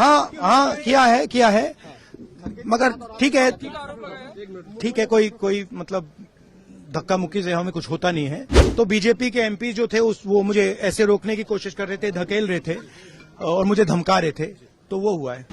हाँ किया है मगर ठीक है कोई मतलब धक्का मुक्की से हमें कुछ होता नहीं है। तो बीजेपी के एमपी जो थे वो मुझे ऐसे रोकने की कोशिश कर रहे थे, धकेल रहे थे और मुझे धमका रहे थे, तो वो हुआ है।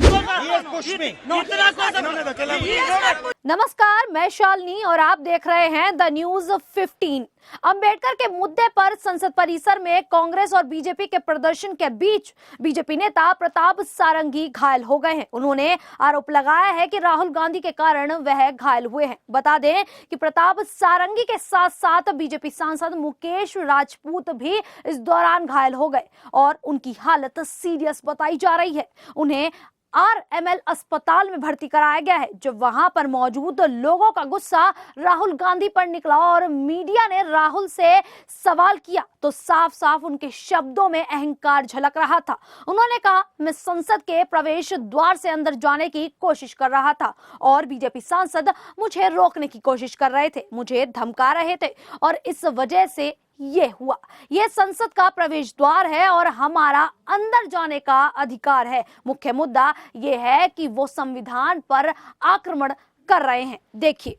नमस्कार, मैं शालिनी और आप देख रहे हैं द न्यूज 15। अंबेडकर के मुद्दे पर संसद परिसर में कांग्रेस और बीजेपी के प्रदर्शन के बीच बीजेपी नेता प्रताप सारंगी घायल हो गए हैं। उन्होंने आरोप लगाया है कि राहुल गांधी के कारण वह घायल हुए हैं। बता दें कि प्रताप सारंगी के साथ साथ बीजेपी सांसद मुकेश राजपूत भी इस दौरान घायल हो गए और उनकी हालत सीरियस बताई जा रही है। उन्हें आरएमएल अस्पताल में भर्ती कराया गया है। जब वहां पर मौजूद लोगों का गुस्सा राहुल गांधी पर निकला और मीडिया ने राहुल से सवाल किया तो साफ साफ उनके शब्दों में अहंकार झलक रहा था। उन्होंने कहा, मैं संसद के प्रवेश द्वार से अंदर जाने की कोशिश कर रहा था और बीजेपी सांसद मुझे रोकने की कोशिश कर रहे थे, मुझे धमका रहे थे और इस वजह से ये हुआ। ये संसद का प्रवेश द्वार है और हमारा अंदर जाने का अधिकार है। मुख्य मुद्दा ये है कि वो संविधान पर आक्रमण कर रहे हैं। देखिए।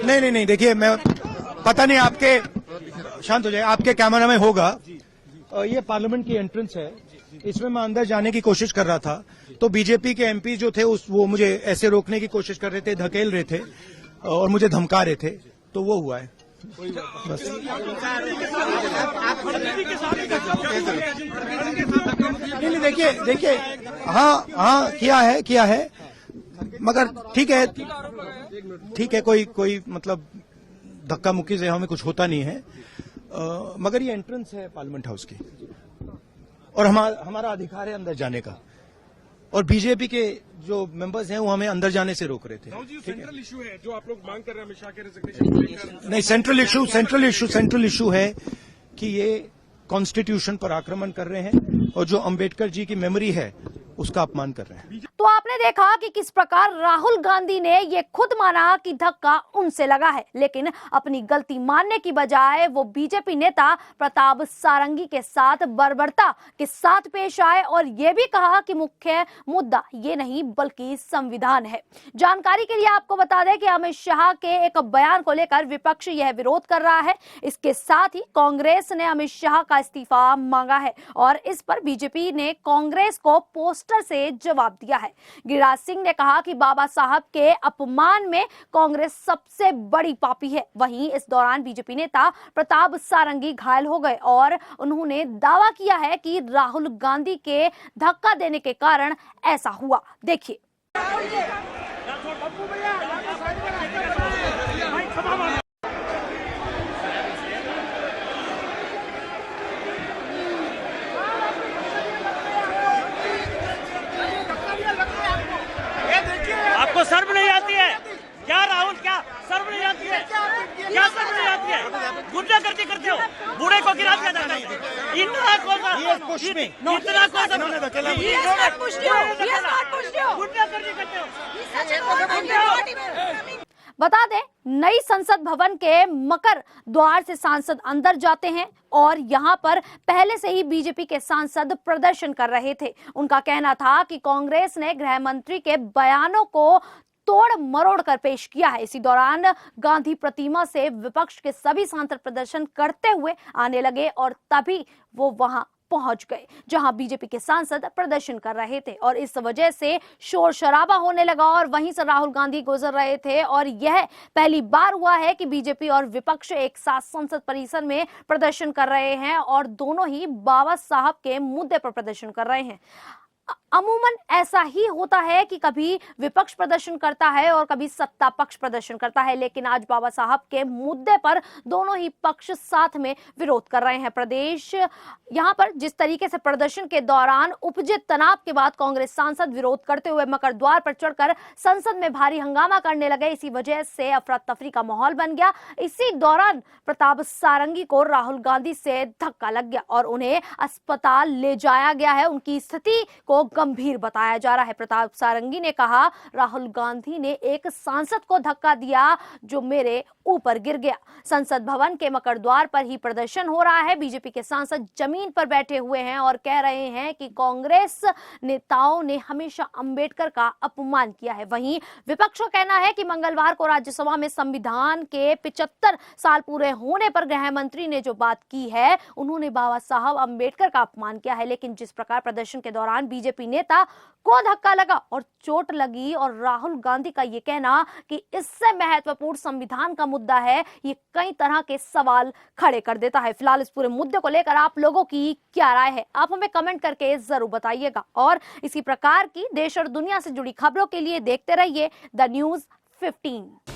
नहीं, देखिए, मैं पता नहीं आपके, शांत हो जाए, आपके कैमरा में होगा, ये पार्लियामेंट की एंट्रेंस है, इसमें मैं अंदर जाने की कोशिश कर रहा था तो बीजेपी के एमपी जो थे वो मुझे ऐसे रोकने की कोशिश कर रहे थे, धकेल रहे थे और मुझे धमका रहे थे, तो वो हुआ है। बस। नहीं, देखिए, हाँ किया है मगर ठीक है कोई मतलब धक्का मुक्की से हमें कुछ होता नहीं है। मगर ये एंट्रेंस है पार्लियामेंट हाउस की और हमारा अधिकार है अंदर जाने का और बीजेपी के जो मेंबर्स हैं वो हमें अंदर जाने से रोक रहे थे। सेंट्रल इशू है जो आप लोग मांग कर रहे हैं अमित शाह के रेजिग्नेशन। नहीं, सेंट्रल इशू है कि ये कॉन्स्टिट्यूशन पर आक्रमण कर रहे हैं और जो अंबेडकर जी की मेमोरी है उसका अपमान कर रहे हैं। तो आपने देखा कि किस प्रकार राहुल गांधी ने ये खुद माना कि धक्का उनसे लगा है, लेकिन अपनी गलती मानने की बजाय वो बीजेपी नेता प्रताप सारंगी के साथ बर्बरता के साथ पेश आए और ये भी कहा कि मुख्य मुद्दा ये नहीं बल्कि संविधान है। जानकारी के लिए आपको बता दें कि अमित शाह के एक बयान को लेकर विपक्ष यह विरोध कर रहा है। इसके साथ ही कांग्रेस ने अमित शाह का इस्तीफा मांगा है और इस पर बीजेपी ने कांग्रेस को पोस्टर से जवाब दिया है। गिरिराज सिंह ने कहा कि बाबा साहब के अपमान में कांग्रेस सबसे बड़ी पापी है। वहीं इस दौरान बीजेपी नेता प्रताप सारंगी घायल हो गए और उन्होंने दावा किया है कि राहुल गांधी के धक्का देने के कारण ऐसा हुआ। देखिए। आपको शर्म नहीं आती है क्या राहुल? क्या शर्म नहीं आती है? क्या शर्म नहीं आती है? गुंडागर्दी करते हो, बूढ़े को गिरा दिया जाता है। इतना गुंडागर्दी करते हो। बता दें, नई संसद भवन के मकर द्वार से सांसद अंदर जाते हैं और यहां पर पहले से ही बीजेपी के सांसद प्रदर्शन कर रहे थे। उनका कहना था कि कांग्रेस ने गृह मंत्री के बयानों को तोड़ मरोड़ कर पेश किया है। इसी दौरान गांधी प्रतिमा से विपक्ष के सभी सांसद प्रदर्शन करते हुए आने लगे और तभी वो वहां पहुंच गए जहां बीजेपी के सांसद प्रदर्शन कर रहे थे और इस वजह से शोर शराबा होने लगा और वहीं से राहुल गांधी गुजर रहे थे और यह पहली बार हुआ है कि बीजेपी और विपक्ष एक साथ संसद परिसर में प्रदर्शन कर रहे हैं और दोनों ही बाबा साहब के मुद्दे पर प्रदर्शन कर रहे हैं। अमूमन ऐसा ही होता है कि कभी विपक्ष प्रदर्शन करता है और कभी सत्ता पक्ष प्रदर्शन करता है, लेकिन आज बाबा साहब के मुद्दे पर दोनों ही पक्ष साथ में विरोध कर रहे हैं। प्रदेश यहां पर जिस तरीके से प्रदर्शन के दौरान उपजे तनाव के बाद कांग्रेस सांसद विरोध करते हुए मकर द्वार पर चढ़कर संसद में भारी हंगामा करने लगे, इसी वजह से अफरा तफरी का माहौल बन गया। इसी दौरान प्रताप सारंगी को राहुल गांधी से धक्का लग गया और उन्हें अस्पताल ले जाया गया है। उनकी स्थिति को गंभीर बताया जा रहा है। प्रताप सारंगी ने कहा, राहुल गांधी ने एक सांसद को धक्का दिया जो मेरे ऊपर गिर गया। संसद भवन के मकर द्वार पर ही प्रदर्शन हो रहा है। बीजेपी के सांसद जमीन पर बैठे हुए हैं और कह रहे हैं कि कांग्रेस नेताओं ने हमेशा अंबेडकर का अपमान किया है। वहीं विपक्ष का कहना है कि मंगलवार को राज्यसभा में संविधान के 75 साल पूरे होने पर गृह मंत्री ने जो बात की है, उन्होंने बाबा साहब अंबेडकर का अपमान किया है। लेकिन जिस प्रकार प्रदर्शन के दौरान बीजेपी नेता को धक्का लगा और चोट लगी और राहुल गांधी का ये कहना कि इससे महत्वपूर्ण संविधान का मुद्दा है, ये कई तरह के सवाल खड़े कर देता है। फिलहाल इस पूरे मुद्दे को लेकर आप लोगों की क्या राय है, आप हमें कमेंट करके जरूर बताइएगा। और इसी प्रकार की देश और दुनिया से जुड़ी खबरों के लिए देखते रहिए द न्यूज़ 15।